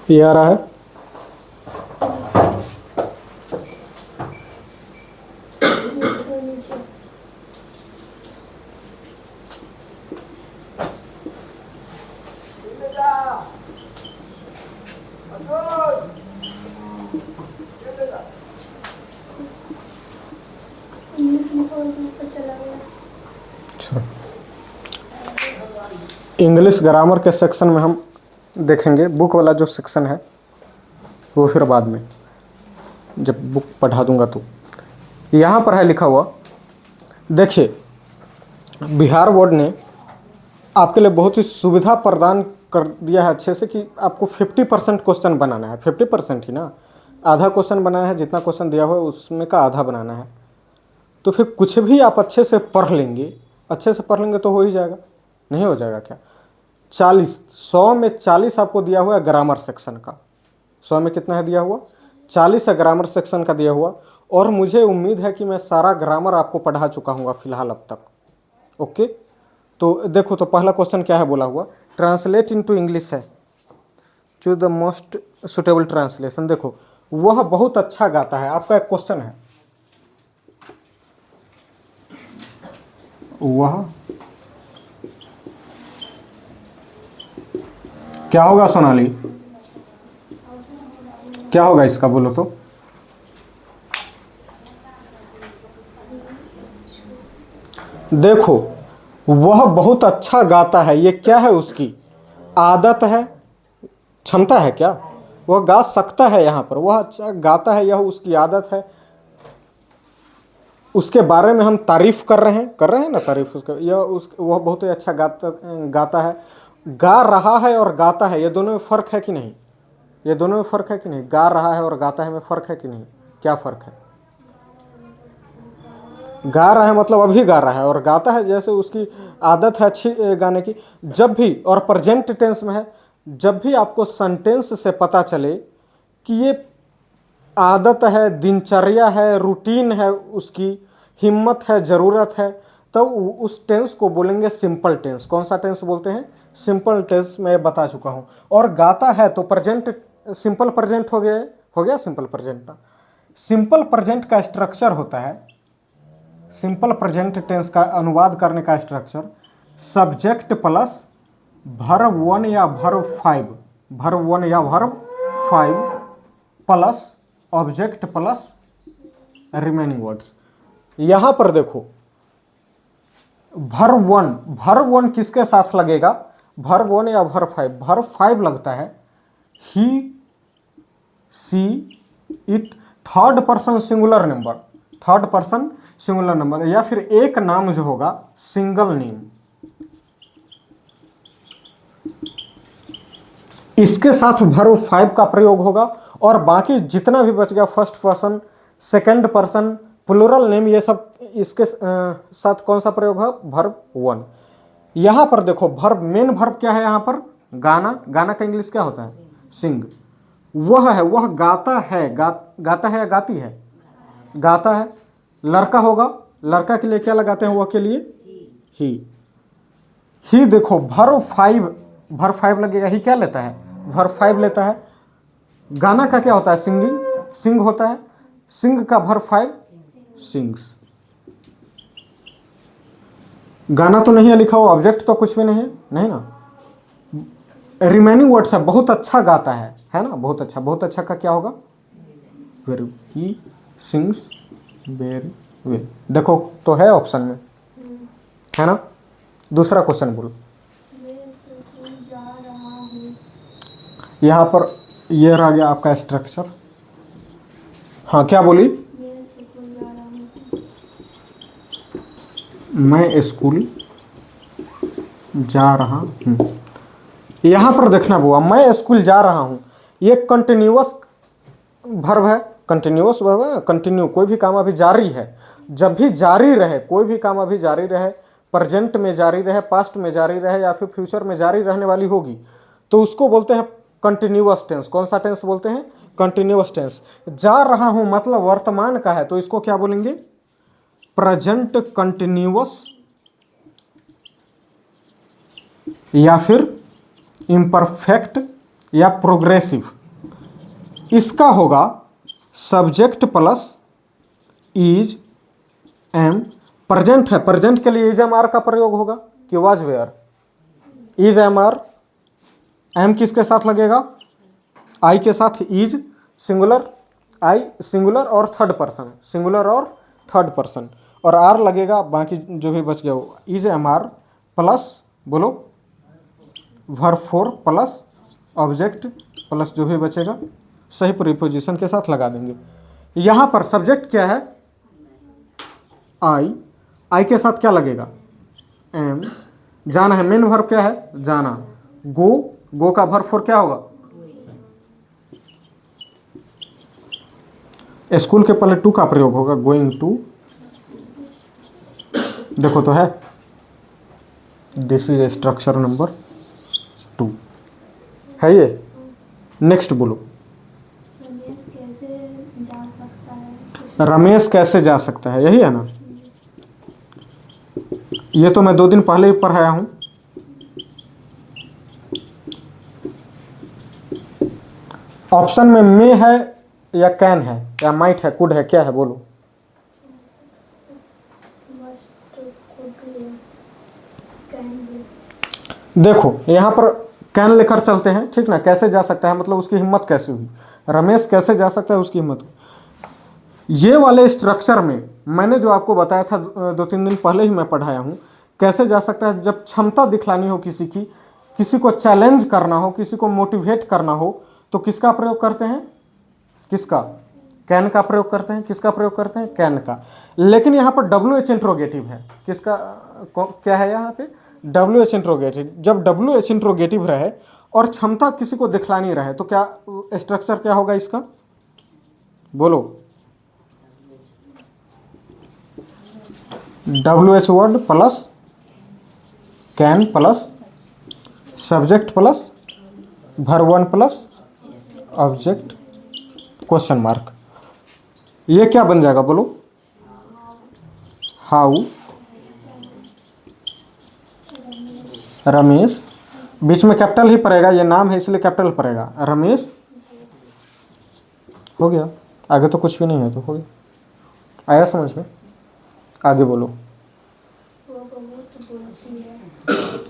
ये आ रहा है। इंग्लिश ग्रामर के सेक्शन में हम देखेंगे, बुक वाला जो सेक्शन है वो फिर बाद में जब बुक पढ़ा दूंगा। तो यहाँ पर है लिखा हुआ, देखिए बिहार बोर्ड ने आपके लिए बहुत ही सुविधा प्रदान कर दिया है अच्छे से कि आपको 50% क्वेश्चन बनाना है। 50% ही ना, आधा क्वेश्चन बनाना है, जितना क्वेश्चन दिया हुआ है उसमें का आधा बनाना है। तो फिर कुछ भी आप अच्छे से पढ़ लेंगे, अच्छे से पढ़ लेंगे तो हो ही जाएगा, नहीं हो जाएगा क्या? 100 में 40 आपको दिया हुआ है ग्रामर सेक्शन का। 100 में कितना है दिया हुआ? 40 है ग्रामर सेक्शन का दिया हुआ। और मुझे उम्मीद है कि मैं सारा ग्रामर आपको पढ़ा चुका हूँ फिलहाल अब तक। ओके, तो देखो, तो पहला क्वेश्चन क्या है बोला हुआ? ट्रांसलेट इनटू इंग्लिश है, choose the most suitable translation. देखो, वह बहुत अच्छा गाता है, आपका एक क्वेश्चन है, वह क्या होगा सोनाली? क्या होगा इसका, बोलो तो। देखो, वह बहुत अच्छा गाता है, ये क्या है? उसकी आदत है, क्षमता है क्या? वह गा सकता है, यहाँ पर वह अच्छा गाता है, यह उसकी आदत है। उसके बारे में हम तारीफ कर रहे हैं ना, तारीफ उसका, वह बहुत ही अच्छा गाता है। गा रहा है और गाता है, ये दोनों में फ़र्क है कि नहीं? ये दोनों में फ़र्क है कि नहीं? गा रहा है और गाता है में फ़र्क है कि नहीं? क्या फ़र्क है? गा रहा है मतलब अभी गा रहा है, और गाता है जैसे उसकी आदत है अच्छी गाने की। जब भी, और प्रेजेंट टेंस में है, जब भी आपको सेंटेंस से पता चले कि ये आदत है, दिनचर्या है, रूटीन है, उसकी हिम्मत है, ज़रूरत है, तो उस टेंस को बोलेंगे सिंपल टेंस। कौन सा टेंस बोलते हैं? सिंपल टेंस मैं बता चुका हूँ। और गाता है तो प्रेजेंट, सिंपल प्रेजेंट हो गया सिंपल प्रेजेंट ना। सिंपल प्रेजेंट का स्ट्रक्चर होता है, सिंपल प्रेजेंट टेंस का अनुवाद करने का स्ट्रक्चर सब्जेक्ट प्लस वर्ब 1 या वर्ब 5, वर्ब 1 या verb 5 plus object plus remaining words. यहां पर देखो, वर्ब 1 किसके साथ लगेगा? वर्ब 1 या वर्ब 5? वर्ब 5 लगता है। He, she, it, third person singular number, third person singular number, या फिर एक नाम जो होगा सिंगल नेम, इसके साथ वर्ब 5 का प्रयोग होगा। और बाकी जितना भी बच गया, first person, second person, plural name, ये सब इसके साथ कौन सा प्रयोग है? वर्ब 1। यहां पर देखो, वर्ब, मेन वर्ब क्या है यहां पर? गाना। गाना का इंग्लिश क्या होता है? सिंग। वह है, वह गाता है, गाता है या गाती है? गाता है। लड़का होगा, लड़का के लिए क्या लगाते हैं? वह के लिए ही देखो, वर्ब 5 लगेगा। ही क्या लेता है? वर्ब 5 लेता है। गाना का क्या होता है? सिंगिंग, सिंग होता है। सिंग का वर्ब 5 सिंग्स। गाना तो नहीं है लिखा हुआ, ऑब्जेक्ट तो कुछ भी नहीं है, नहीं ना। रिमेनिंग वर्ड्स है, बहुत अच्छा गाता है ना, बहुत अच्छा। बहुत अच्छा का क्या होगा? Very, he sings very well. देखो तो है ऑप्शन में, है ना। दूसरा क्वेश्चन बोलो। यहां पर ये रह गया आपका स्ट्रक्चर। हाँ, क्या बोली? मैं स्कूल जा रहा हूँ। यहां पर देखना बुआ, मैं स्कूल जा रहा हूँ, ये कंटिन्यूअस वर्ब है। कंटिन्यूअस वर्ब है, कंटिन्यू, कोई भी काम अभी जारी है। जब भी जारी रहे, कोई भी काम अभी जारी रहे, प्रेजेंट में जारी रहे, पास्ट में जारी रहे, या फिर फ्यूचर में जारी रहने वाली होगी, तो उसको बोलते हैं कंटिन्यूअस टेंस। कौन सा टेंस बोलते हैं? Continuous tense. जा रहा हूं मतलब वर्तमान का है, तो इसको क्या बोलेंगे? प्रेजेंट कंटिन्यूअस, या फिर इम्परफेक्ट, या प्रोग्रेसिव। इसका होगा subject plus is am. Present है, प्रेजेंट के लिए इज एम आर का प्रयोग होगा कि was were. Is am are, am किसके साथ लगेगा, आई के साथ, इज सिंगुलर, आई सिंगुलर और थर्ड पर्सन, सिंगुलर और थर्ड पर्सन, और आर लगेगा बाकी जो भी बच गया वो। इज एम आर प्लस बोलो verb four plus object plus जो भी बचेगा सही प्रीपोजिशन के साथ लगा देंगे। यहां पर सब्जेक्ट क्या है, आई, आई के साथ क्या लगेगा, एम। जाना है, मेन वर्ब क्या है, जाना। गो, गो का वर्ब फोर क्या होगा, स्कूल के पहले टू का प्रयोग होगा, गोइंग टू। देखो तो है, दिस इज स्ट्रक्चर नंबर 2 है ये। नेक्स्ट बोलो, रमेश कैसे जा सकता है। रमेश कैसे जा सकता है, यही है ना। ये तो मैं 2 दिन पहले ही पढ़ाया हूं। ऑप्शन में मे है या कैन है या माइट है, कुड है, क्या है बोलो। देखो यहां पर कैन लेकर चलते हैं, ठीक ना। कैसे जा सकता है मतलब उसकी हिम्मत कैसे हुई, रमेश कैसे जा सकता है उसकी हिम्मत हुई। ये वाले स्ट्रक्चर में मैंने जो आपको बताया था 2-3 दिन पहले ही मैं पढ़ाया हूं। कैसे जा सकता है, जब क्षमता दिखलानी हो किसी की, किसी को चैलेंज करना हो, किसी को मोटिवेट करना हो, तो किसका प्रयोग करते हैं, किसका, कैन का प्रयोग करते हैं। किसका प्रयोग करते हैं, कैन का। लेकिन यहाँ पर डब्ल्यू एच इंट्रोगेटिव है, किसका, क्या है यहाँ पे, डब्ल्यू एच इंट्रोगेटिव। जब डब्ल्यू एच इंट्रोगेटिव रहे और क्षमता किसी को दिखलानी रहे तो क्या स्ट्रक्चर क्या होगा इसका, बोलो। W H word plus can plus subject plus verb one plus object question mark. ये क्या बन जाएगा बोलो, हाउ रमेश, बीच में कैपिटल ही पड़ेगा, ये नाम है इसलिए कैपिटल पड़ेगा, रमेश। हो गया, आगे तो कुछ भी नहीं है तो हो गया। आया समझ में, आगे बोलो।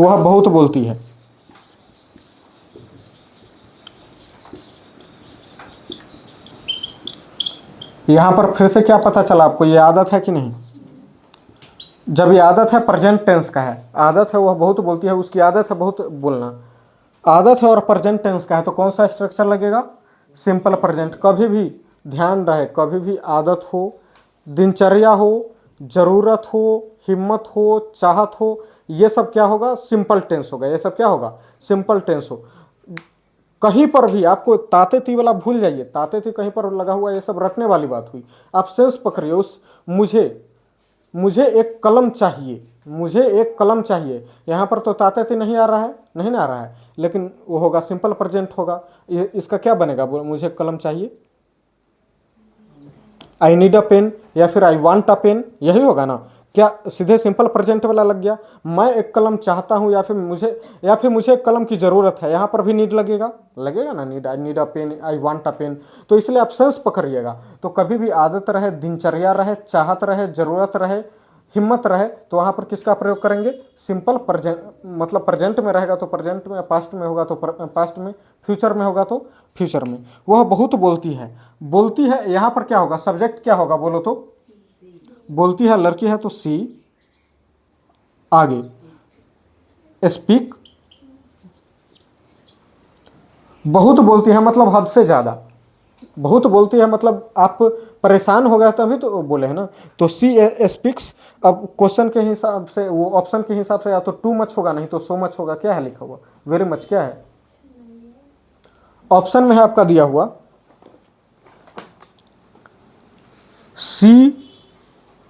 वह बहुत बोलती है। यहां पर फिर से क्या पता चला आपको, ये आदत है कि नहीं। जब ये आदत है, प्रेजेंट टेंस का है, आदत है वह बहुत बोलती है, उसकी आदत है बहुत बोलना, आदत है और प्रेजेंट टेंस का है, तो कौन सा स्ट्रक्चर लगेगा, सिंपल प्रेजेंट। कभी भी ध्यान रहे, कभी भी आदत हो, दिनचर्या हो, जरूरत हो, हिम्मत हो, चाहत हो, ये सब क्या होगा, सिंपल टेंस होगा। ये सब क्या होगा, सिंपल टेंस हो। कहीं पर भी आपको ताते ती वाला भूल जाइए, ताते ती कहीं पर लगा हुआ, ये सब रटने वाली बात हुई। आप सेंस पकड़िए उस, मुझे एक कलम चाहिए, मुझे एक कलम चाहिए। यहाँ पर तो ताते ती नहीं आ रहा है, नहीं ना आ रहा है, लेकिन वो होगा सिंपल प्रेजेंट होगा। ये इसका क्या बनेगा, मुझे कलम चाहिए, आई नीड अ पेन या फिर आई वांट अ पेन, यही होगा ना। क्या सीधे सिंपल प्रेजेंट वाला लग गया, मैं एक कलम चाहता हूं या फिर मुझे एक कलम की जरूरत है, यहां पर भी नीड लगेगा, लगेगा ना, need, I need a pen, I want a pen. तो इसलिए आप सेंस पकड़िएगा। तो कभी भी आदत रहे, दिनचर्या रहे, चाहत रहे, जरूरत रहे, हिम्मत रहे, तो वहां पर किसका प्रयोग करेंगे, सिंपल प्रेजेंट। मतलब प्रेजेंट में रहेगा तो प्रेजेंट में, पास्ट में होगा तो पास्ट में, फ्यूचर में होगा तो फ्यूचर में। वह बहुत बोलती है, बोलती है। यहां पर क्या होगा, सब्जेक्ट क्या होगा बोलो तो, बोलती है लड़की है तो सी। आगे स्पीक, बहुत बोलती है मतलब हद से ज्यादा, बहुत बोलती है मतलब आप परेशान हो गए तभी तो बोले हैं ना। तो सी स्पीक्स। अब क्वेश्चन के हिसाब से, वो ऑप्शन के हिसाब से, या तो टू मच होगा, नहीं तो सो मच होगा। क्या है लिखा हुआ, वेरी मच क्या है, ऑप्शन में है आपका दिया हुआ सी।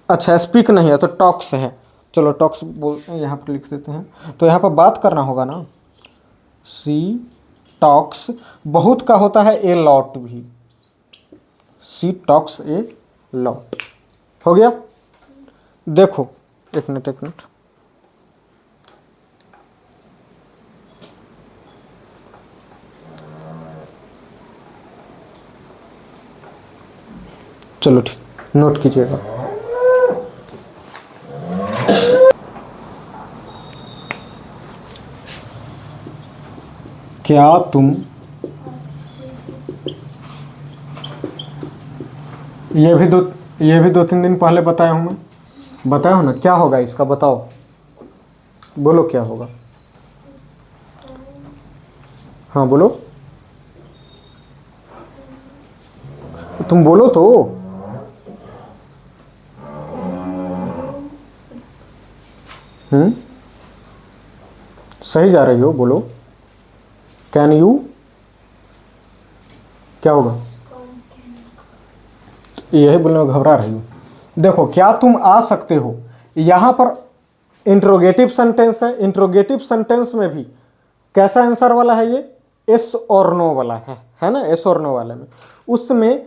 अच्छा स्पीक नहीं है तो टॉक्स है, चलो टॉक्स बोल यहाँ पर लिख देते हैं। तो यहाँ पर बात करना होगा ना, सी टॉक्स। बहुत का होता है ए लॉट भी, सी टॉक्स ए लॉट। हो गया। देखो एक मिनट, एक मिनट, चलो ठीक, नोट कीजिएगा। क्या तुम, ये भी 2-3 दिन पहले बताया हूँ मैं, बताया हूँ ना। क्या होगा इसका बताओ, बोलो क्या होगा। हाँ बोलो, तुम बोलो तो। सही जा रही हो, बोलो। कैन यू, क्या होगा? यही बोलने में घबरा रही हो। देखो, क्या तुम आ सकते हो, यहां पर इंट्रोगेटिव सेंटेंस है। इंट्रोगेटिव सेंटेंस में भी कैसा आंसर वाला है ये? एस और नो वाला है ना। एस और नो वाले में उसमें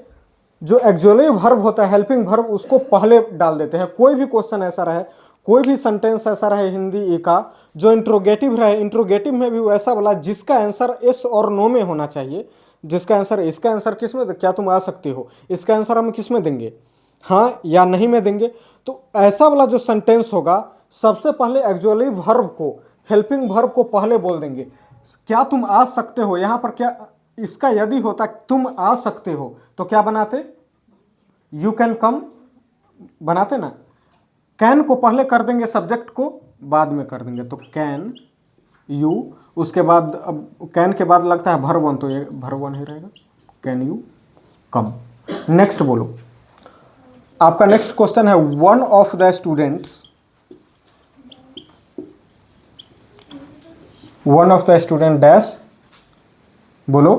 जो एक्जुअली वर्ब होता है, हेल्पिंग वर्ब, उसको पहले डाल देते हैं। कोई भी क्वेश्चन ऐसा रहे, कोई भी सेंटेंस ऐसा रहे हिंदी का जो इंट्रोगेटिव रहे, इंट्रोगेटिव में भी वैसा वाला जिसका आंसर एस और नो में होना चाहिए। जिसका आंसर, इसका आंसर किस में, क्या तुम आ सकते हो, इसका आंसर हम किस में देंगे? हाँ या नहीं में देंगे। तो ऐसा वाला जो सेंटेंस होगा, सबसे पहले एक्जुअली वर्ब को, हेल्पिंग वर्ब को पहले बोल देंगे। क्या तुम आ सकते हो, यहां पर क्या, इसका यदि होता तुम आ सकते हो तो क्या बनाते? यू कैन कम बनाते ना। कैन को पहले कर देंगे, सब्जेक्ट को बाद में कर देंगे। तो कैन यू, उसके बाद, अब कैन के बाद लगता है वर्ब वन, तो ये वर्ब वन ही रहेगा। Can you come. नेक्स्ट बोलो। आपका नेक्स्ट क्वेश्चन है, one of the students, one of the student dash, बोलो।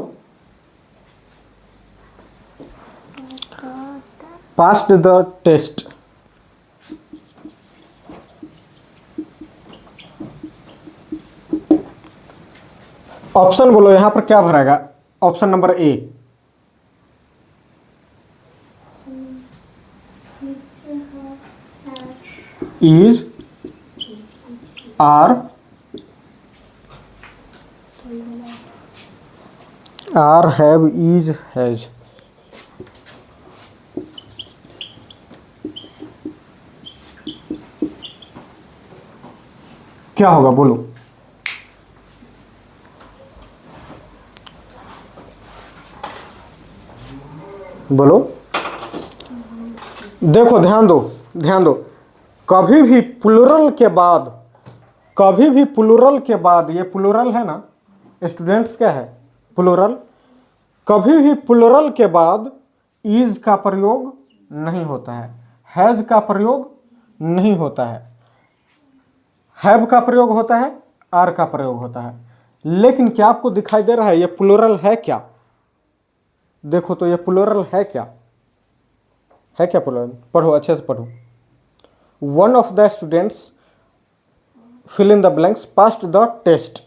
Passed the test. ऑप्शन बोलो, यहां पर क्या भरेगा? Option number A, is, are have, is, has. क्या होगा बोलो? बोलो। देखो, ध्यान दो, ध्यान दो। कभी भी प्लूरल के बाद, कभी भी प्लूरल के बाद, ये प्लूरल है ना, स्टूडेंट्स क्या है? प्लूरल। कभी भी प्लूरल के बाद इज का प्रयोग नहीं होता है, हैज का प्रयोग नहीं होता है, हैव का प्रयोग होता है, आर का प्रयोग होता है। लेकिन क्या आपको दिखाई दे रहा है ये प्लूरल है क्या? देखो तो ये प्लूरल है क्या? है क्या प्लूरल? पढ़ो, अच्छे से पढ़ो। One of the students fill in the blanks passed the test.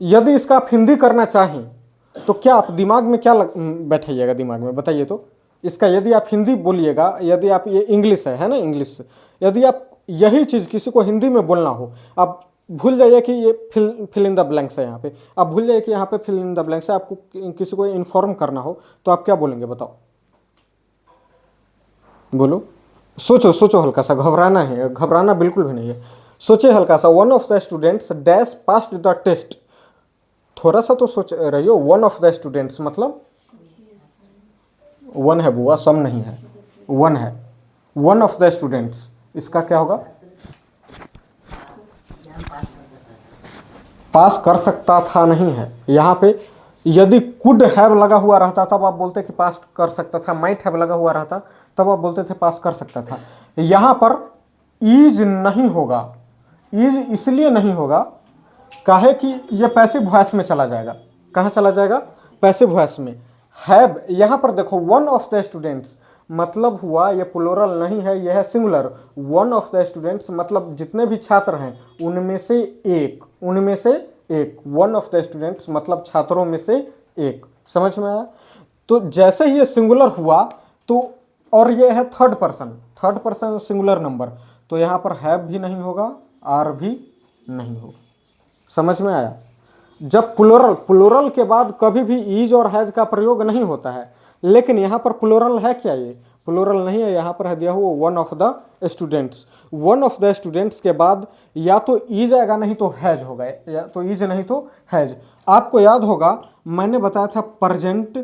यदि इसका आप हिंदी करना चाहें तो क्या आप दिमाग में क्या बैठाइएगा, दिमाग में बताइए तो। इसका यदि आप हिंदी बोलिएगा, यदि आप, ये इंग्लिश है ना, इंग्लिश, यदि आप यही चीज़ किसी को हिंदी में बोलना हो, आप भूल जाइए कि ये फिल इन द ब्लैंक्स है। यहाँ पे आप भूल जाइए कि यहाँ पे फिल इन द ब्लैंक्स है। आपको किसी को इन्फॉर्म करना हो तो आप क्या बोलेंगे बताओ? बोलो, सोचो, सोचो हल्का सा। घबराना है, घबराना बिल्कुल भी नहीं है। सोचिए हल्का सा। One of the students dash passed the test. थोड़ा सा तो सोच रही हो। वन ऑफ द स्टूडेंट्स मतलब वन है बुआ, सम नहीं है, वन है। वन ऑफ द स्टूडेंट्स, इसका क्या होगा? पास कर सकता था नहीं है। यहाँ पे यदि कुड हैव लगा हुआ रहता तब आप बोलते कि पास कर सकता था, माइट हैव लगा हुआ रहता तब आप बोलते थे पास कर सकता था। यहाँ पर इज नहीं होगा। इज इसलिए नहीं होगा, काहे कि यह पैसिव वॉइस में चला जाएगा। कहाँ चला जाएगा? पैसिव वॉइस में। हैव, यहाँ पर देखो, वन ऑफ द स्टूडेंट्स मतलब हुआ, ये प्लूरल नहीं है, यह है singular. One of the students मतलब जितने भी छात्र हैं उनमें से एक, उनमें से एक। वन ऑफ द स्टूडेंट्स मतलब छात्रों में से एक। समझ में आया? तो जैसे ही ये सिंगुलर हुआ तो, और ये है थर्ड पर्सन सिंगुलर नंबर, तो यहाँ पर हैव भी नहीं होगा, आर भी नहीं होगा। समझ में आया? जब प्लूरल के बाद कभी भी इज और हैज का प्रयोग नहीं होता है, लेकिन यहाँ पर प्लूरल है क्या? ये प्लूरल नहीं है, यहाँ पर है दिया हुआ one of the students. One of the students के बाद या तो इज आएगा नहीं तो हैज होगा, या तो इज नहीं तो हैज। आपको याद होगा मैंने बताया था प्रेजेंट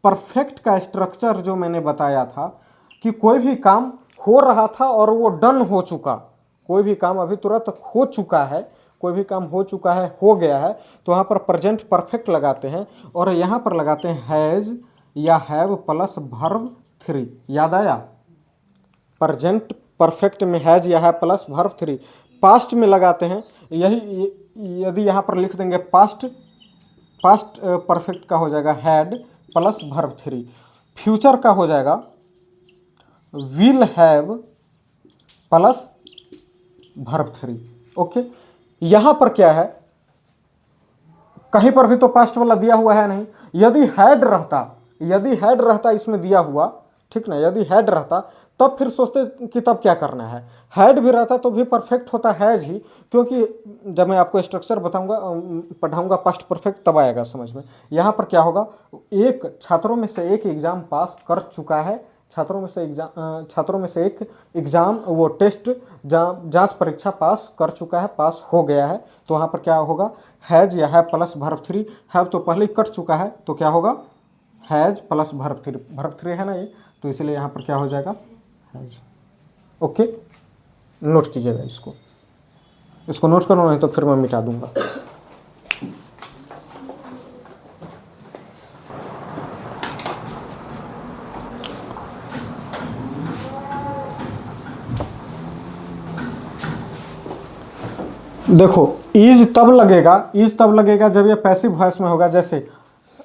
परफेक्ट का स्ट्रक्चर जो मैंने बताया था कि कोई भी काम हो रहा था और वो डन हो चुका, कोई भी काम अभी तुरंत हो चुका है, कोई भी काम हो चुका है, हो गया है, तो वहाँ पर प्रेजेंट परफेक्ट लगाते हैं और यहाँ पर लगाते हैं हैज़ या हैव प्लस वर्ब 3। याद आया? प्रेजेंट परफेक्ट में हैज़ या हैव प्लस वर्ब 3। पास्ट में लगाते हैं यही, यदि यहाँ पर लिख देंगे पास्ट परफेक्ट का हो जाएगा हैड प्लस वर्ब 3। फ्यूचर का हो जाएगा will have plus verb 3। Okay, यहाँ पर क्या है, कहीं पर भी तो पास्ट वाला दिया हुआ है नहीं। यदि हैड रहता इसमें दिया हुआ, ठीक ना, यदि हैड रहता तब फिर सोचते कि तब क्या करना है। हैड भी रहता तो भी परफेक्ट होता हैज ही, क्योंकि जब मैं आपको स्ट्रक्चर बताऊंगा पढ़ाऊंगा पास्ट परफेक्ट तब आएगा समझ में। यहाँ पर क्या होगा, एक छात्रों में से एक एग्जाम पास कर चुका है, छात्रों में से एक एग्जाम वो टेस्ट जांच परीक्षा पास कर चुका है, पास हो गया है, तो वहाँ पर क्या होगा, हैज या हैव प्लस वर्ब 3। हैव तो पहले ही कट चुका है तो क्या होगा, हैज प्लस वर्ब 3। वर्ब 3 है ना ये, तो इसलिए यहाँ पर क्या हो जाएगा, हैज। ओके, नोट कीजिएगा इसको नोट करना है तो फिर मैं मिटा दूंगा। देखो इज तब लगेगा जब ये पैसिव वॉइस में होगा। जैसे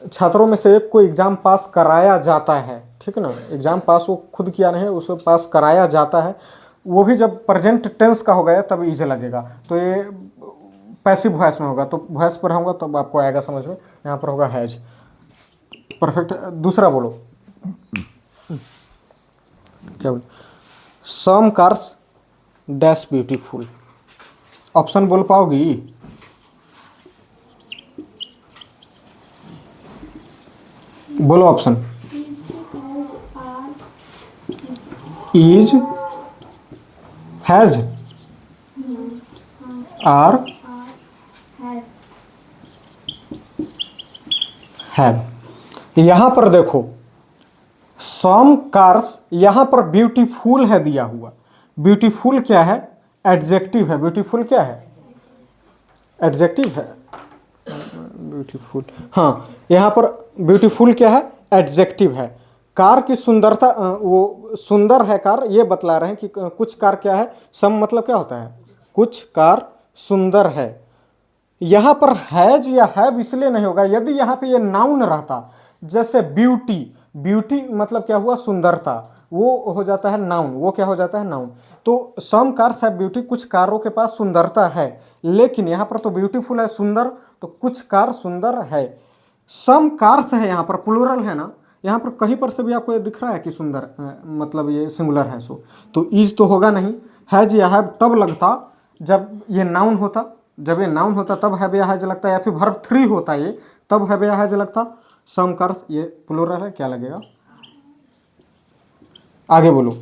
छात्रों में से एक को एग्जाम पास कराया जाता है, ठीक है ना, एग्जाम पास वो खुद किया नहीं है, उसे पास कराया जाता है, वो भी जब प्रेजेंट टेंस का हो गया तब इज लगेगा, तो ये पैसिव वॉइस में होगा। तो वॉइस पर होगा तब आपको आएगा समझ में। यहाँ पर होगा हैज परफेक्ट। दूसरा बोलो क्या बोलो, some cars dash beautiful. Option बोल पाओगी? बोलो option. Is, has, are, have. यहां पर देखो सम कार्स, यहां पर ब्यूटीफुल है दिया हुआ। ब्यूटीफुल क्या है, एडजेक्टिव है। ब्यूटीफुल क्या है, एडजेक्टिव है। ब्यूटीफुल, हाँ, यहाँ पर ब्यूटीफुल क्या है, एडजेक्टिव है। कार की सुंदरता, वो सुंदर है कार, ये बतला रहे हैं कि कुछ कार क्या है, सम मतलब क्या होता है, कुछ कार सुंदर है। यहाँ पर हैज या हैव इसलिए नहीं होगा, यदि यहाँ पे ये नाउन रहता, जैसे ब्यूटी मतलब क्या हुआ, सुंदरता, वो हो जाता है नाउन, वो क्या हो जाता है, नाउन। तो सम कार्स हैव ब्यूटी, कुछ कारों के पास सुंदरता है, लेकिन यहाँ पर तो ब्यूटीफुल है, सुंदर, तो कुछ कार सुंदर है। सम कार्स है, यहाँ पर प्लूरल है ना, यहाँ पर कहीं पर से भी आपको ये दिख रहा है कि सुंदर मतलब ये सिंगुलर है, सो तो इज तो होगा नहीं। हैज या हैव तब लगता जब ये नाउन होता, जब ये नाउन होता तब हैव या हैज लगता, या फिर वर्ब 3 होता ये तब हैव या हैज लगता। सम कार्स ये प्लूरल है, क्या लगेगा, आगे बोलो।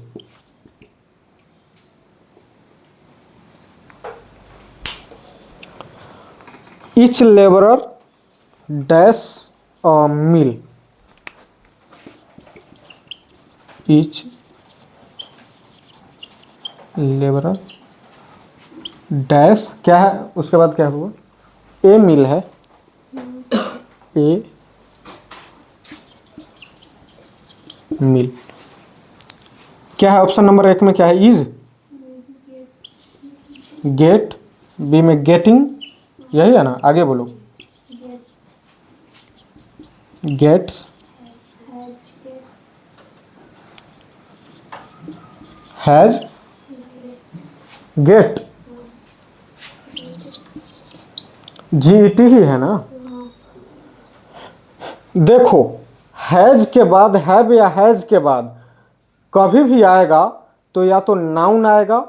Each laborer dash a mill। Each laborer dash क्या है, उसके बाद क्या हुआ, ए मिल है, ए मिल क्या है, ऑप्शन नंबर 1 में क्या है, इज, गेट, बी में गेटिंग, यही है ना, आगे बोलो। गेट्स, हैज, गेट, जीईटी ही है ना। देखो हैज के बाद, हैव या हैज के बाद कभी भी आएगा तो या तो नाउन आएगा,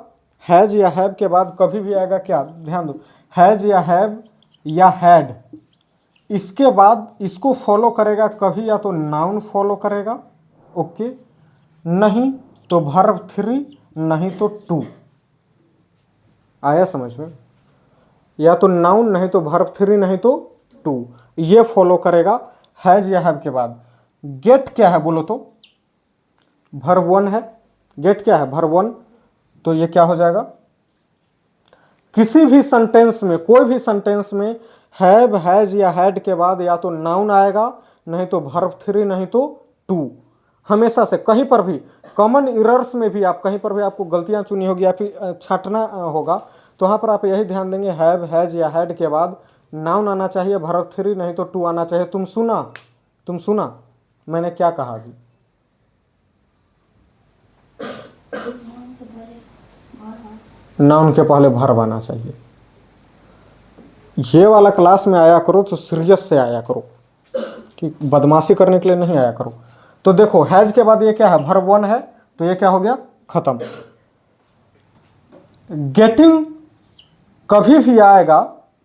हैज या हैव के बाद कभी भी आएगा क्या, ध्यान दो, हैज या हैव या हैड, इसके बाद इसको फॉलो करेगा कभी या तो नाउन फॉलो करेगा, ओके, नहीं तो वर्ब 3 नहीं तो टू। आया समझ में? या तो नाउन नहीं तो वर्ब 3 नहीं तो टू, ये फॉलो करेगा हैज या हैव के बाद। गेट क्या है बोलो तो? वर्ब 1 है। गेट क्या है? वर्ब 1। तो ये क्या हो जाएगा? किसी भी सेंटेंस में, कोई भी सेंटेंस में हैव, हैज या हैड के बाद या तो नाउन आएगा नहीं तो वर्ब 3 नहीं तो टू। हमेशा से कहीं पर भी कॉमन इरर्स में भी आप कहीं पर भी आपको गलतियां चुनी होगी या फिर छांटना होगा तो वहां पर आप यही ध्यान देंगे हैव, हैज या हैड के बाद नाउन आना चाहिए, वर्ब 3 नहीं तो टू आना चाहिए। तुम सुना मैंने क्या कहा अभी? नाउन के पहले वर्ब आना चाहिए। ये वाला क्लास में आया करो तो सीरियस से आया करो, ठीक? बदमाशी करने के लिए नहीं आया करो। तो देखो हैज के बाद ये क्या है? वर्ब 1 है, तो ये क्या हो गया? खत्म। गेटिंग कभी भी आएगा,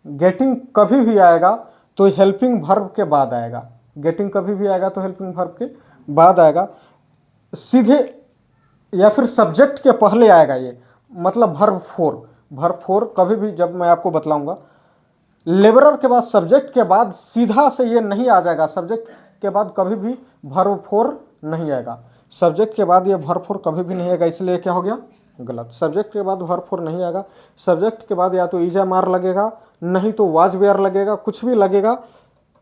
गेटिंग कभी भी आएगा तो हेल्पिंग वर्ब के बाद आएगा। गेटिंग कभी भी आएगा तो हेल्पिंग वर्ब के बाद आएगा। सीधे या फिर सब्जेक्ट के पहले आएगा ये, मतलब वर्ब 4। वर्ब 4 कभी भी, जब मैं आपको बतलाऊंगा, लेबरर के बाद सब्जेक्ट के बाद सीधा से ये नहीं आ जाएगा। सब्जेक्ट के बाद कभी भी वर्ब 4 नहीं आएगा। सब्जेक्ट के बाद ये वर्ब 4 कभी भी नहीं आएगा, इसलिए क्या हो गया? गलत। सब्जेक्ट के बाद वर्ब 4 नहीं आएगा। सब्जेक्ट के बाद या तो इज एम आर लगेगा नहीं तो वाज वेयर लगेगा, कुछ भी लगेगा,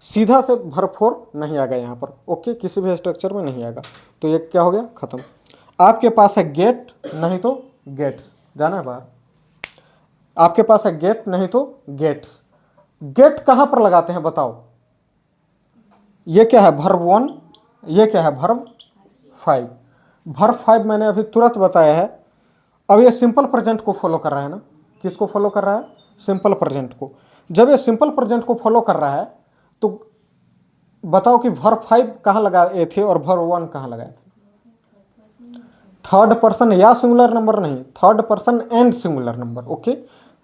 सीधा से वर्ब 4 नहीं आएगा यहाँ पर। ओके, किसी भी स्ट्रक्चर में नहीं आएगा। तो ये क्या हो गया? खत्म। आपके पास है गेट नहीं तो गेट्स, जाना है बाहर। आपके पास है गेट नहीं तो गेट्स। गेट कहां पर लगाते हैं बताओ? ये क्या है? वर्ब 1। ये क्या है? वर्ब 5। वर्ब 5 मैंने अभी तुरंत बताया है। अब ये सिंपल प्रेजेंट को फॉलो कर रहा है ना? किसको फॉलो कर रहा है? सिंपल प्रेजेंट को। जब ये सिंपल प्रेजेंट को फॉलो कर रहा है तो बताओ कि वर्ब 5 कहां लगाए थे और वर्ब 1 कहां लगाए थे? थर्ड पर्सन या सिंगुलर नंबर नहीं, third person and singular number. Okay,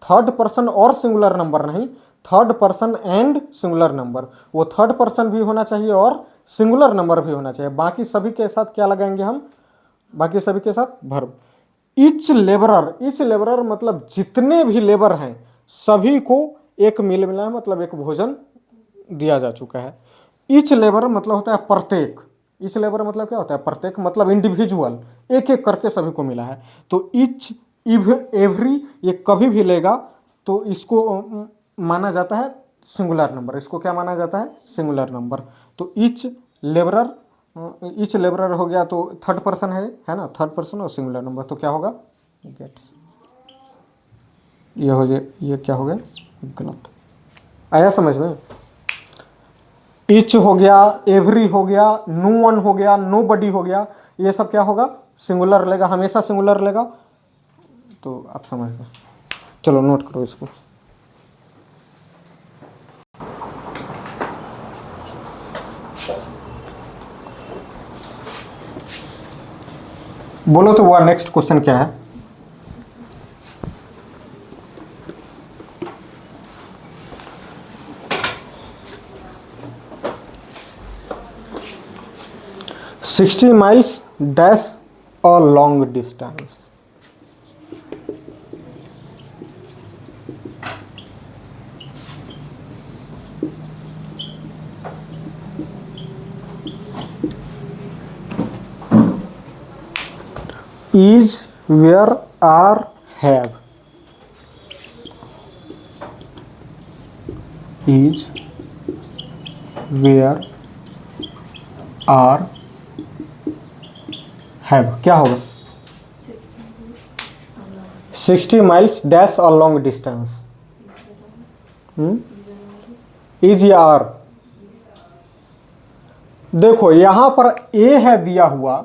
third person और सिंगुलर नंबर नहीं, third person and singular number. वो थर्ड पर्सन भी होना चाहिए और सिंगुलर नंबर भी होना चाहिए। बाकी सभी के साथ क्या लगाएंगे हम? बाकी सभी के साथ verb. Each labourer, each labourer मतलब जितने भी लेबर हैं सभी को एक मील मिला है, मतलब एक भोजन दिया जा चुका है। ईच लेबर मतलब होता है प्रत्येक। ईच लेबर मतलब क्या होता है? प्रत्येक, मतलब इंडिविजुअल, एक एक करके सभी को मिला है। तो ईच, एवरी ये कभी भी लेगा तो इसको माना जाता है सिंगुलर नंबर। इसको क्या माना जाता है? Singular number. तो ईच लेबरर, ईच लेबरर हो गया तो थर्ड पर्सन है ना? थर्ड पर्सन और सिंगुलर नंबर, तो क्या होगा? गेट्स। ये हो जाए, ये क्या हो गया? गलत। आया समझ में? ईच हो गया, एवरी हो गया, नो वन हो गया, नो बडी हो गया, ये सब क्या होगा? सिंगुलर लेगा, हमेशा सिंगुलर लेगा। तो आप समझ गए। चलो नोट करो इसको। बोलो तो वह नेक्स्ट क्वेश्चन क्या है? $60 miles dash a long distance. Is, where, are, have. Is, where, are, have क्या होगा? 60 miles dash a long distance. Is या आर? देखो यहां पर ए है दिया हुआ,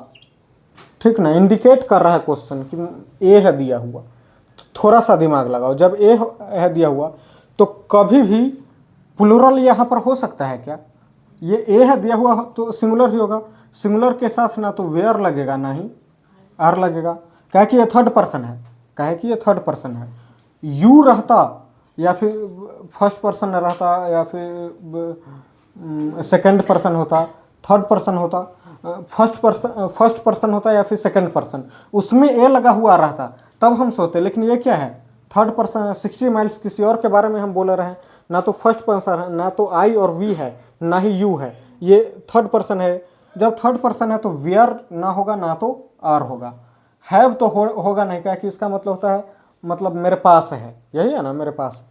ठीक ना? इंडिकेट कर रहा है क्वेश्चन कि ए है दिया हुआ। तो थोड़ा सा दिमाग लगाओ, जब ए है दिया हुआ तो कभी भी प्लूरल यहां पर हो सकता है क्या? ये ए है दिया हुआ तो सिंगुलर ही होगा। सिंगुलर के साथ ना तो वेयर लगेगा ना ही आर लगेगा। क्या कि ये थर्ड पर्सन है, क्या कि ये थर्ड पर्सन है। यू रहता या फिर फर्स्ट पर्सन रहता या फिर सेकंड पर्सन होता, थर्ड पर्सन होता, फर्स्ट पर्सन होता है या फिर सेकंड पर्सन, उसमें ए लगा हुआ रहता तब हम सोचते, लेकिन ये क्या है, थर्ड पर्सन। 60 माइल्स किसी और के बारे में हम बोल रहे हैं, ना तो फर्स्ट पर्सन है, ना तो आई और वी है, ना ही यू है, ये थर्ड पर्सन है। जब थर्ड पर्सन है तो वेयर ना होगा ना तो आर होगा, हैव तो होगा नहीं, क्या कि इसका मतलब होता है मतलब मेरे पास है, यही है ना मेरे पास,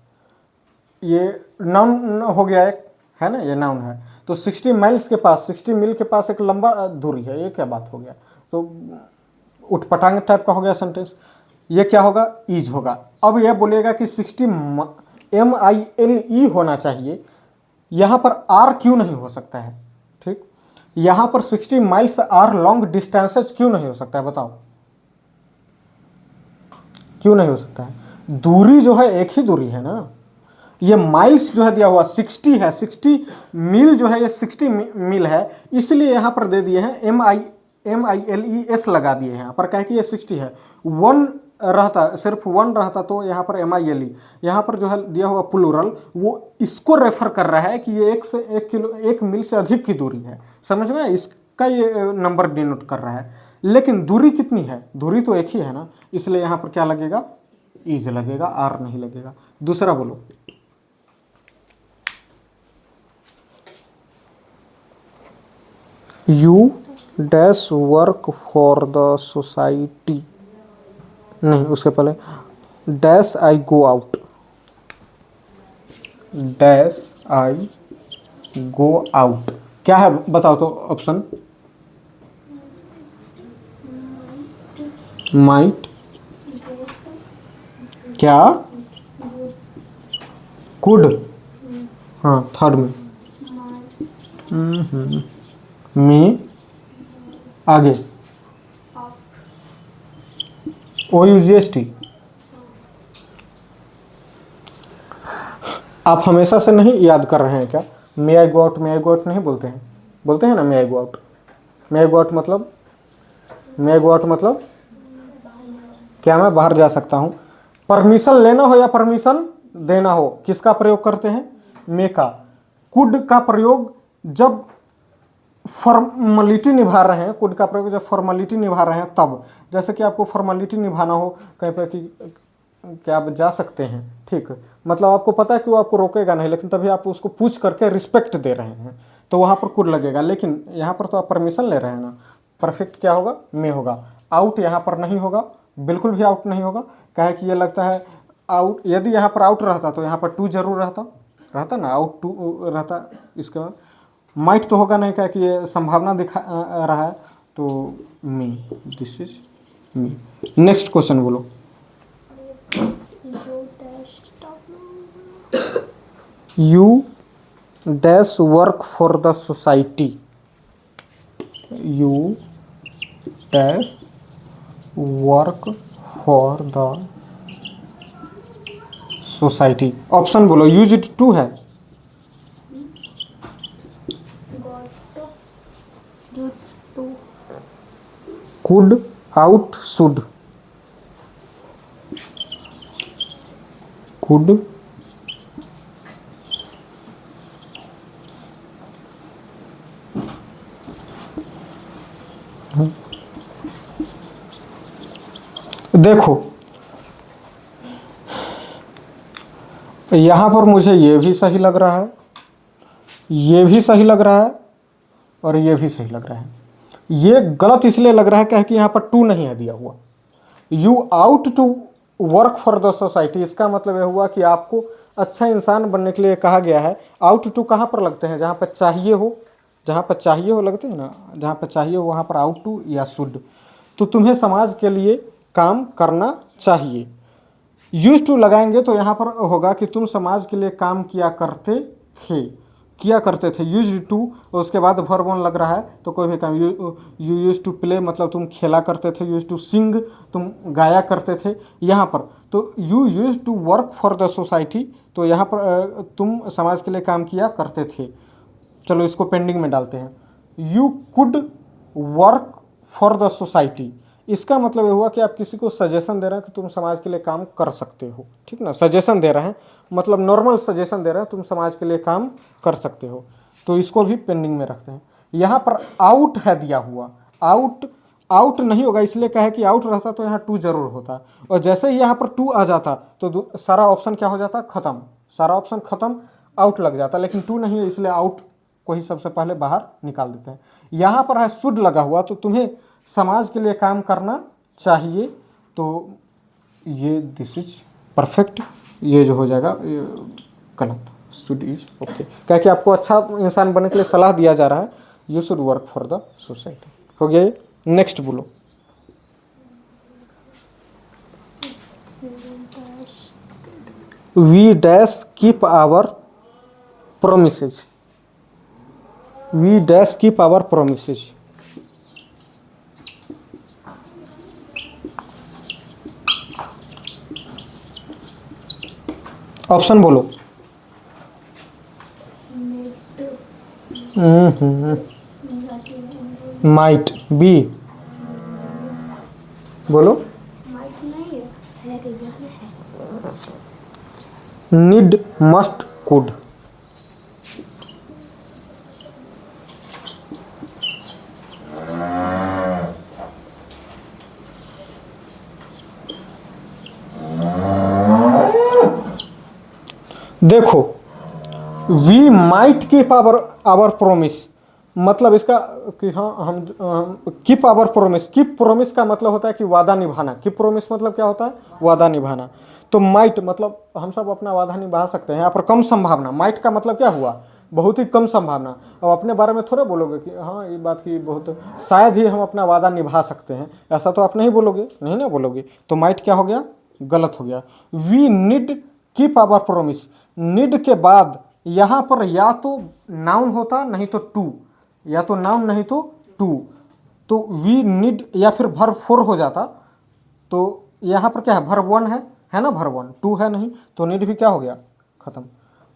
ये नाउन हो गया एक, है ना, ये नाउन है। तो 60 माइल्स के पास, 60 मील के पास एक लंबा दूरी है, ये क्या बात हो गया, तो उठपटांग टाइप का हो गया सेंटेंस। ये क्या होगा, इज होगा। अब यह बोलेगा कि 60 MILE होना चाहिए, यहाँ पर आर क्यों नहीं हो सकता है, ठीक, यहाँ पर 60 माइल्स आर लॉन्ग डिस्टेंसेज क्यों नहीं हो सकता है, बताओ क्यों नहीं हो सकता है, दूरी जो है एक ही दूरी है ना, ये माइल्स जो है दिया हुआ 60 है, 60 मील जो है ये 60 मील है, इसलिए यहाँ पर दे दिए हैं MILES लगा दिए हैं यहाँ पर, क्या है कि ये 60 है। वन रहता, सिर्फ वन रहता तो यहाँ पर MILE, यहाँ पर जो है दिया हुआ प्लूरल, वो इसको रेफर कर रहा है कि ये 1 मील से अधिक की दूरी है, समझ में, इसका ये नंबर डिनोट कर रहा है। लेकिन दूरी कितनी है, दूरी तो एक ही है ना, इसलिए यहाँ पर क्या लगेगा, इज लगेगा, आर नहीं लगेगा। दूसरा बोलो, you dash work for the society, नहीं उसके पहले dash I go out, dash I go out क्या है बताओ तो ऑप्शन, माइट, क्या, कुड, हाँ थर्ड में, मी, आगे OUGST। आप हमेशा से नहीं याद कर रहे हैं क्या, मे आई गो आउट, मे आई गो आउट नहीं बोलते हैं, बोलते हैं ना मे आई गो आउट, मे आई गो आउट मतलब, मे आई गो आउट मतलब क्या मैं बाहर जा सकता हूँ। परमिशन लेना हो या परमिशन देना हो, किसका प्रयोग करते हैं, मे का। कुड का प्रयोग जब फॉर्मेलिटी निभा रहे हैं, कुड का प्रयोग जब फॉर्मेलिटी निभा रहे हैं तब, जैसे कि आपको फॉर्मेलिटी निभाना हो कहीं पर कि क्या आप जा सकते हैं, ठीक, मतलब आपको पता है कि वो आपको रोकेगा नहीं, लेकिन तभी आप उसको पूछ करके रिस्पेक्ट दे रहे हैं, तो वहाँ पर कुड लगेगा। लेकिन यहाँ पर तो आप परमिशन ले रहे हैं ना, परफेक्ट क्या होगा, मे होगा। आउट यहाँ पर नहीं होगा, बिल्कुल भी आउट नहीं होगा, क्या है कि ये लगता है आउट, यदि यहाँ पर आउट रहता तो यहाँ पर टू जरूर रहता ना, आउट टू रहता, इसके बाद माइट तो होगा नहीं, क्या कि ये संभावना दिखा रहा है, तो me, this is me. Next question बोलो, you dash work for the society, you dash work for the society, option बोलो, यूज्ड टू है, कुड, आउट, शुड, कुड, देखो यहाँ पर मुझे ये भी सही लग रहा है, ये भी सही लग रहा है, और ये भी सही लग रहा है। ये गलत इसलिए लग रहा है क्या है कि यहाँ पर टू नहीं है दिया हुआ, you ought to work for the society, इसका मतलब यह हुआ कि आपको अच्छा इंसान बनने के लिए कहा गया है। आउट टू कहाँ पर लगते हैं, जहाँ पर चाहिए हो, जहाँ पर चाहिए हो लगते हैं ना, जहाँ पर चाहिए हो वहाँ पर आउट टू या शुड, तो तुम्हें समाज के लिए काम करना चाहिए। यूज टू लगाएंगे तो यहाँ पर होगा कि तुम समाज के लिए काम किया करते थे, यूज टू, और उसके बाद वर्ब वन लग रहा है तो कोई भी काम, यू यूज टू प्ले मतलब तुम खेला करते थे, यूज टू सिंग तुम गाया करते थे, यहाँ पर तो you use to work for the society, तो यहाँ पर तुम समाज के लिए काम किया करते थे। चलो इसको पेंडिंग में डालते हैं, you could work for the society, इसका मतलब ये हुआ कि आप किसी को सजेशन दे रहे हैं कि तुम समाज के लिए काम कर सकते हो, ठीक ना, सजेशन दे रहे हैं मतलब नॉर्मल सजेशन दे रहे हैं, तुम समाज के लिए काम कर सकते हो, तो इसको भी पेंडिंग में रखते हैं। यहाँ पर आउट है दिया हुआ, आउट आउट नहीं होगा, इसलिए कहे कि आउट रहता तो यहाँ टू जरूर होता, और जैसे ही यहाँ पर टू आ जाता तो सारा ऑप्शन क्या हो जाता, खत्म, सारा ऑप्शन खत्म, आउट लग जाता, लेकिन टू नहीं है इसलिए आउट को ही सबसे पहले बाहर निकाल देते हैं। यहाँ पर है शुड लगा हुआ, तो तुम्हें समाज के लिए काम करना चाहिए, तो ये दिस इज परफेक्ट, ये जो हो जाएगा गलत, शुड इज ओके, क्या कि आपको अच्छा इंसान बनने के लिए सलाह दिया जा रहा है, you should work for the society. हो गया ये, नेक्स्ट बोलो। We dash keep our promises, we dash keep our promises. Option बोलो। माइट बी, बोलो। माइट नहीं है कि यह है। Need, must, could. देखो, we might keep our promise, मतलब इसका कि हाँ हम keep our promise, keep promise का मतलब होता है कि वादा निभाना, कीप प्रोमिस मतलब क्या होता है, वादा निभाना। तो माइट मतलब हम सब अपना वादा निभा सकते हैं, यहाँ पर कम संभावना, माइट का मतलब क्या हुआ, बहुत ही कम संभावना। अब अपने बारे में थोड़े बोलोगे कि हाँ ये बात की बहुत शायद ही हम अपना वादा निभा सकते हैं, ऐसा तो आप नहीं बोलोगे, नहीं ना बोलोगे, तो माइट क्या हो गया, गलत हो गया। We need keep our promise, need के बाद यहाँ पर या तो नाउन होता नहीं तो टू, या तो नाउन नहीं तो टू, तो वी नीड या फिर वर्ब फोर हो जाता, तो यहाँ पर क्या है, वर्ब वन है ना, वर्ब वन, टू है नहीं, तो नीड भी क्या हो गया, खत्म।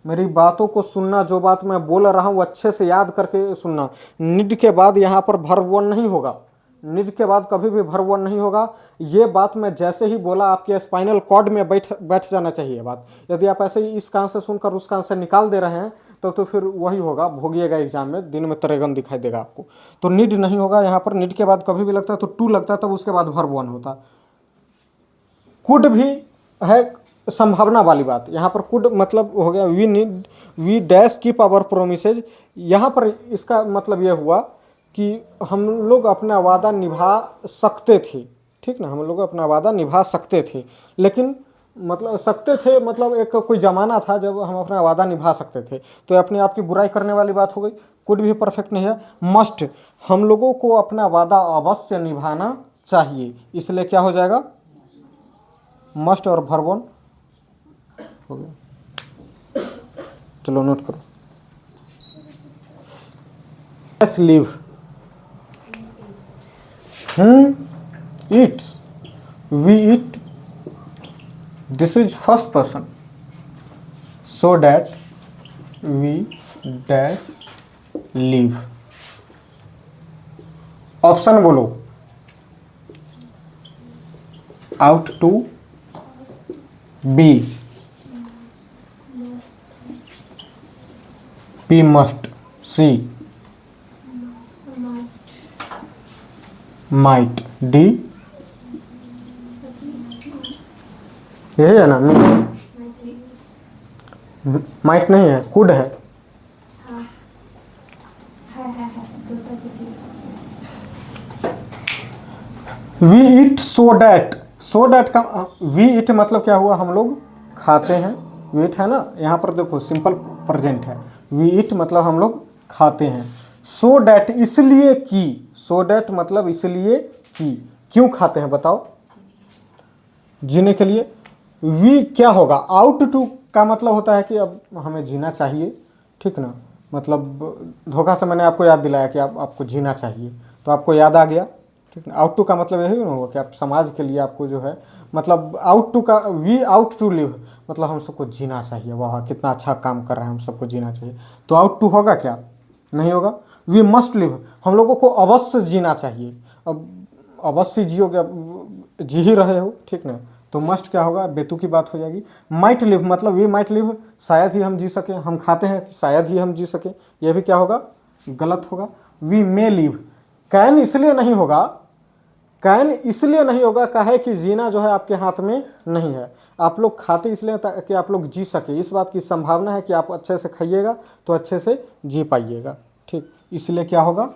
मेरी बातों को सुनना, जो बात मैं बोल रहा हूँ अच्छे से याद करके सुनना। नीड के बाद यहाँ पर वर्ब वन नहीं होगा, नीड के बाद कभी भी वर्ब वन नहीं होगा। ये बात मैं जैसे ही बोला आपके स्पाइनल कॉर्ड में बैठ जाना चाहिए बात। यदि आप ऐसे ही इस कान से सुनकर उस कान से निकाल दे रहे हैं तो फिर वही होगा, भोगिएगा एग्जाम में, दिन में तरेगन दिखाई देगा आपको। तो नीड नहीं होगा यहाँ पर, नीड के बाद कभी भी लगता है तो टू लगता है, तब उसके बाद वर्ब वन होता। कुड भी है संभावना वाली बात, यहाँ पर कुड मतलब हो गया we need, we dash keep our promises, यहाँ पर इसका मतलब यह हुआ कि हम लोग अपना वादा निभा सकते थे, ठीक ना, हम लोग अपना वादा निभा सकते थे, लेकिन मतलब सकते थे मतलब एक कोई ज़माना था जब हम अपना वादा निभा सकते थे, तो अपने आप की बुराई करने वाली बात हो गई। कुड भी परफेक्ट नहीं है। मस्ट, हम लोगों को अपना वादा अवश्य निभाना चाहिए, इसलिए क्या हो जाएगा, मस्ट और वर्ब वन हो गया। चलो नोट करो। Yes leave, eats, we eat, this is first person, so that we dash live। Option बोलो। Ought to, B, B must, C might, D यही है ना, माइट नहीं है, कुड है। We eat so that, so that का we eat मतलब क्या हुआ, हम लोग खाते हैं, वी ईट है ना, यहाँ पर देखो सिंपल प्रेजेंट है, वी ईट मतलब हम लोग खाते हैं। सो डैट इसलिए कि, सो डैट मतलब इसलिए कि, क्यों खाते हैं बताओ, जीने के लिए। वी क्या होगा, आउट टू का मतलब होता है कि अब हमें जीना चाहिए, ठीक ना, मतलब धोखा से मैंने आपको याद दिलाया कि आपको जीना चाहिए, तो आपको याद आ गया, ठीक ना। आउट टू का मतलब यही ना होगा कि आप समाज के लिए आपको जो है, मतलब आउट टू का, वी आउट टू लिव मतलब हम सबको जीना चाहिए, वाह कितना अच्छा काम कर रहे हैं, हम सबको जीना चाहिए, तो आउट टू होगा क्या, नहीं होगा। वी मस्ट लिव, हम लोगों को अवश्य जीना चाहिए, अब अवश्य जियोगे, जी ही रहे हो, ठीक ना, तो मस्ट क्या होगा, बेतु की बात हो जाएगी। माइट लिव मतलब वी माइट लिव, शायद ही हम जी सकें, हम खाते हैं शायद ही हम जी सकें, यह भी क्या होगा, गलत होगा। We may live. कैन इसलिए नहीं होगा, कैन इसलिए नहीं होगा काहे कि जीना जो है आपके हाथ में नहीं है। आप लोग खाते इसलिए ताकि आप लोग जी सके, इस बात की संभावना है कि आप अच्छे से खाइएगा तो अच्छे से जी पाइएगा, ठीक, इसलिए क्या होगा,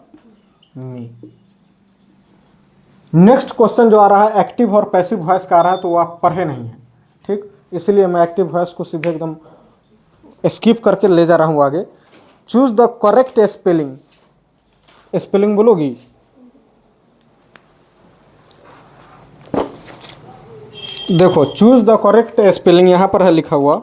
मी। नेक्स्ट क्वेश्चन जो आ रहा है एक्टिव और पैसिव वॉइस का आ रहा है, तो वो आप पढ़े नहीं हैं, ठीक, इसलिए मैं एक्टिव वॉइस को सीधे एकदम स्किप करके ले जा रहा हूं आगे। Choose the correct spelling, spelling बोलोगी, देखो चूज द करेक्ट स्पेलिंग यहां पर है लिखा हुआ।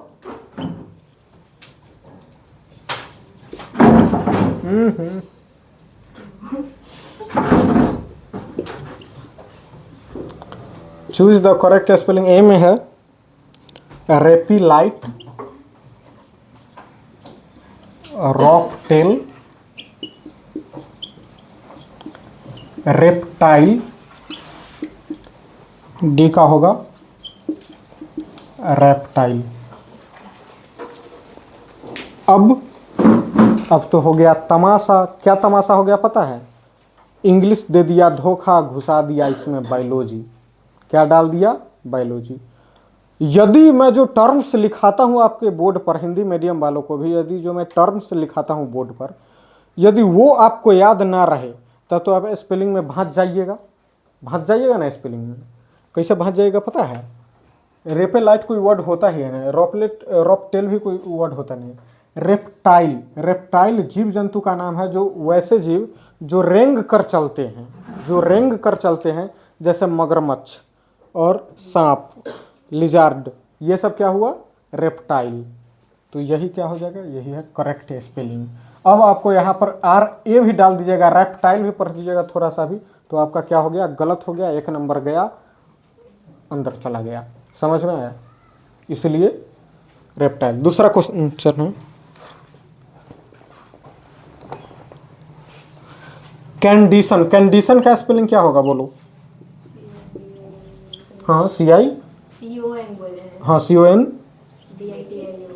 चूज द करेक्ट स्पेलिंग, ए में है रेपीलाइट, रॉकटेल, रेप्टाइल, डी का होगा रेप्टाइल। अब तो हो गया तमाशा। क्या तमाशा हो गया पता है, इंग्लिश दे दिया धोखा, घुसा दिया इसमें बायोलॉजी। क्या डाल दिया, बायोलॉजी। यदि मैं जो टर्म्स लिखाता हूं आपके बोर्ड पर, हिंदी मीडियम वालों को भी यदि जो मैं टर्म्स लिखाता हूं बोर्ड पर, यदि वो आपको याद ना रहे तब तो आप स्पेलिंग में भांज जाइएगा, भांज जाइएगा ना स्पेलिंग में। कैसे भांज जाइएगा पता है, रेपेलाइट कोई वर्ड होता ही है ना, रॉपटेल भी कोई वर्ड होता नहीं। रेप्टाइल, रेप्टाइल जीव जंतु का नाम है जो वैसे जीव जो रेंग कर चलते हैं, जो रेंग कर चलते हैं, जैसे मगरमच्छ और सांप, लिजार्ड, ये सब क्या हुआ, रेप्टाइल। तो यही क्या हो जाएगा, यही है करेक्ट स्पेलिंग। अब आपको यहाँ पर आर ए भी डाल दीजिएगा, रेप्टाइल भी पढ़ दीजिएगा थोड़ा सा भी, तो आपका क्या हो गया, गलत हो गया, 1 नंबर गया अंदर चला गया। समझ में आया, इसलिए रेप्टाइल। दूसरा क्वेश्चन है कंडीशन। कंडीशन का स्पेलिंग क्या होगा बोलो, हाँ सी आई, CON बोले हैं, हाँ CON, DITION।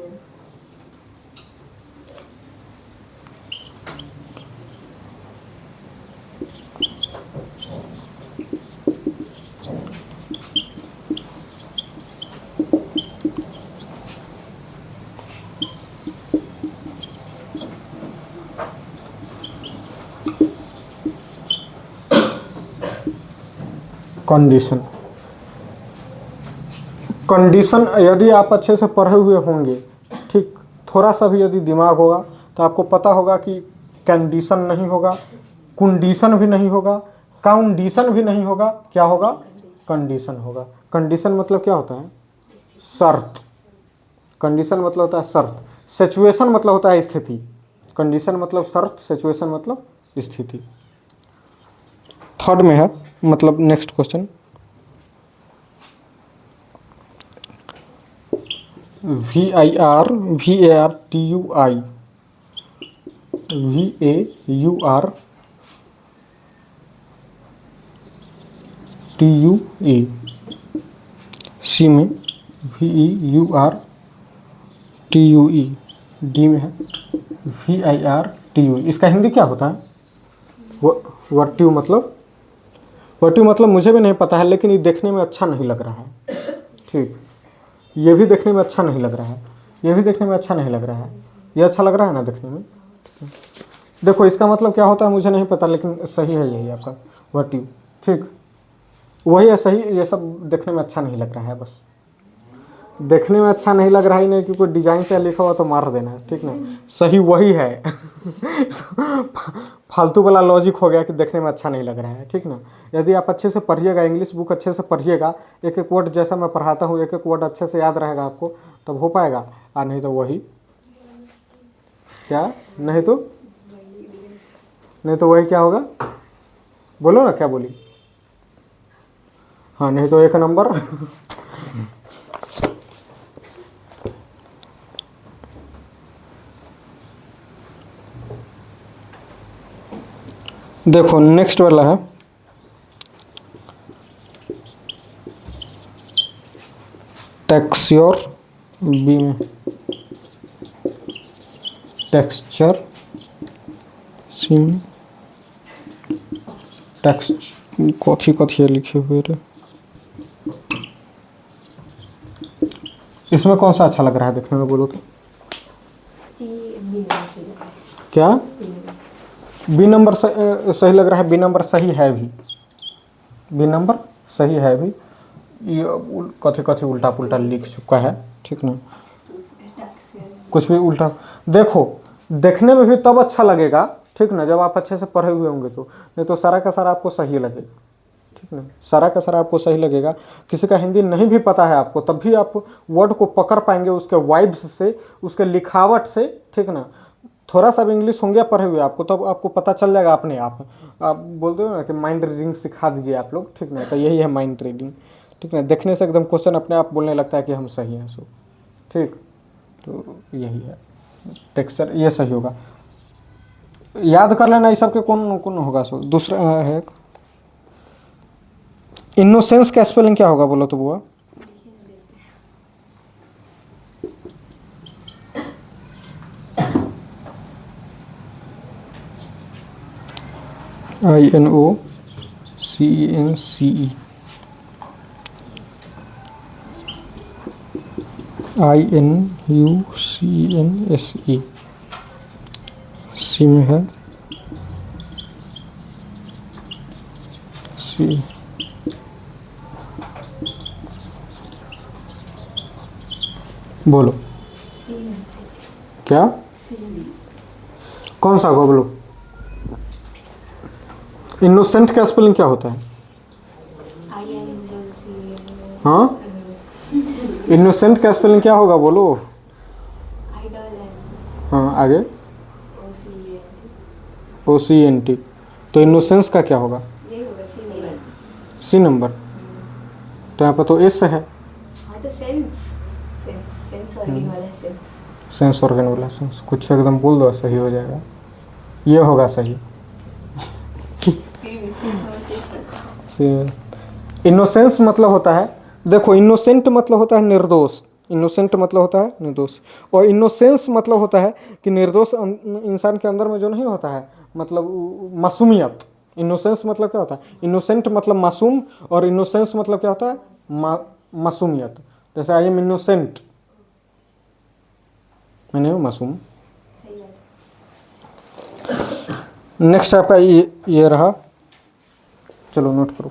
कंडीशन। कंडीशन यदि आप अच्छे से पढ़े हुए होंगे, ठीक, थोड़ा सा भी यदि दिमाग होगा तो आपको पता होगा कि कंडीशन नहीं होगा, कंडीशन भी नहीं होगा, काउंडीशन भी नहीं होगा, क्या होगा, कंडीशन होगा। कंडीशन मतलब क्या होता है, शर्त। कंडीशन मतलब होता है शर्त। सिचुएशन मतलब होता है स्थिति। कंडीशन मतलब शर्त, सिचुएशन मतलब स्थिति। थर्ड में है, मतलब next question, VIR VARTUI, VAURTUE, सी में VEURTUE, डी में है VIRTUE। इसका हिंदी क्या होता है, वर्ट्यू मतलब, वर्ट्यू मतलब मुझे भी नहीं पता है, लेकिन ये देखने में अच्छा नहीं लग रहा है, ठीक, ये भी देखने में अच्छा नहीं लग रहा है, ये भी देखने में अच्छा नहीं लग रहा है, ये अच्छा लग रहा है ना देखने में। देखो इसका मतलब क्या होता है मुझे नहीं पता, लेकिन सही है यही आपका वर्ट्यू, ठीक, वही है सही। ये सब देखने में अच्छा नहीं लग रहा है, बस देखने में अच्छा नहीं लग रहा ही नहीं, क्योंकि डिजाइन से लिखा हुआ तो मार देना है, ठीक ना, सही वही है। फालतू वाला लॉजिक हो गया कि देखने में अच्छा नहीं लग रहा है, ठीक ना। यदि आप अच्छे से पढ़िएगा, इंग्लिश बुक अच्छे से पढ़िएगा, एक एक वर्ड जैसा मैं पढ़ाता हूँ, एक एक वर्ड अच्छे से याद रहेगा आपको, तब हो पाएगा। नहीं तो वही क्या, नहीं तो वही क्या होगा, बोलो ना, क्या बोली, हाँ, नहीं तो 1 नंबर। देखो नेक्स्ट वाला है टेक्सचर, बी में टेक्सचर, सी में टेक्स्ट कथी कथी लिखे हुए रे। इसमें कौन सा अच्छा लग रहा है देखने में, बोलो तो। टी बी नंबर सही लग रहा है। क्या बी नंबर। बी नंबर सही लग रहा है। बी नंबर सही है भी, बी नंबर सही है भी। ये कथी कथी उल्टा पुल्टा लिख चुका है, ठीक ना। कुछ भी उल्टा देखो, देखने में भी तब अच्छा लगेगा, ठीक ना, जब आप अच्छे से पढ़े हुए होंगे तो। नहीं तो सारा का सारा आपको सही लगेगा, ठीक ना, सारा का सारा आपको सही लगेगा। किसी का हिंदी नहीं भी पता है आपको, तब भी आप वर्ड को पकड़ पाएंगे उसके वाइब्स से, उसके लिखावट से, ठीक ना। थोड़ा सा भी इंग्लिश होंगे पढ़े हुए आपको, तब आपको पता चल जाएगा अपने आप। आप बोलते हो ना कि माइंड रीडिंग सिखा दीजिए आप लोग, ठीक ना, तो यही है माइंड रीडिंग, ठीक ना। देखने से एकदम क्वेश्चन अपने आप बोलने लगता है कि हम सही हैं, सो ठीक। तो यही है टेक्सचर, ये सही होगा। याद कर लेना इस सब के कौन कौन होगा। सो दूसरा है इनोसेंस का स्पेलिंग क्या होगा, बोलो तो बुआ। INOCENCE, INUCNSE, सी में है सी। बोलो सी में। क्या, कौन सा होगा बोलो। इनोसेंट का स्पेलिंग क्या होता है। INC। हाँ, इनोसेंट का स्पेलिंग क्या होगा बोलो। हाँ आगे, OCENT। तो इनोसेंस का क्या होगा, सी नंबर। तो यहाँ पर तो एस है। हाँ तो सेंस ऑर्गन वाला सेंस। सेंस ऑर्गन वाला सेंस, कुछ एकदम बोल दो सही हो जाएगा, ये होगा सही। इनोसेंस मतलब होता है, देखो इनोसेंट मतलब होता है निर्दोष, इनोसेंट मतलब होता है निर्दोष। और इनोसेंस मतलब होता है कि निर्दोष इंसान के अंदर में जो नहीं होता है, मतलब मासूमियत। इनोसेंस मतलब क्या होता है, इनोसेंट मतलब मासूम, और इनोसेंस मतलब क्या होता है, मासूमियत। जैसे आई एम इनोसेंट, मैंने हूँ मासूम। नेक्स्ट आपका ये रहा, चलो नोट करो।